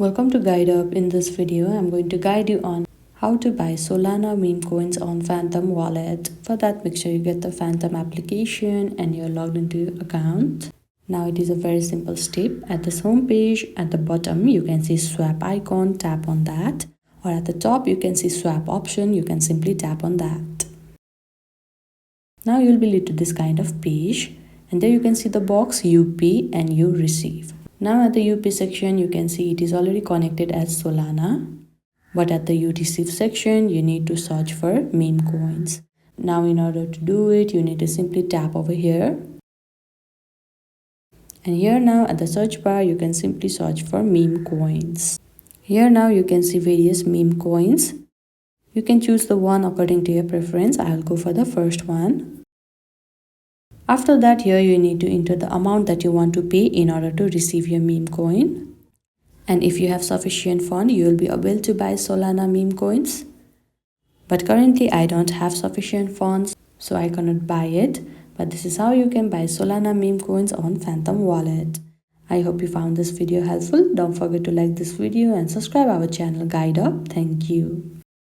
Welcome to Guide Up. In this video, I'm going to guide you on how to buy Solana meme coins on Phantom wallet. For that, make sure you get the Phantom application and you're logged into your account. Now it is a very simple step. At this home page, at the bottom, you can see swap icon, tap on that. Or at the top, you can see swap option, you can simply tap on that. Now you'll be led to this kind of page. And there you can see the box you pay and you receive. Now at the UP section, you can see it is already connected as Solana. But at the you receive section, you need to search for meme coins. Now in order to do it, you need to simply tap over here. And here now at the search bar, you can simply search for meme coins. Here now you can see various meme coins. You can choose the one according to your preference. I'll go for the first one. After that, here you need to enter the amount that you want to pay in order to receive your meme coin. And if you have sufficient fund, you will be able to buy Solana meme coins. But currently I don't have sufficient funds, so I cannot buy it. But this is how you can buy Solana meme coins on Phantom wallet. I hope you found this video helpful. Don't forget to like this video and subscribe our channel Guide Up. Thank you.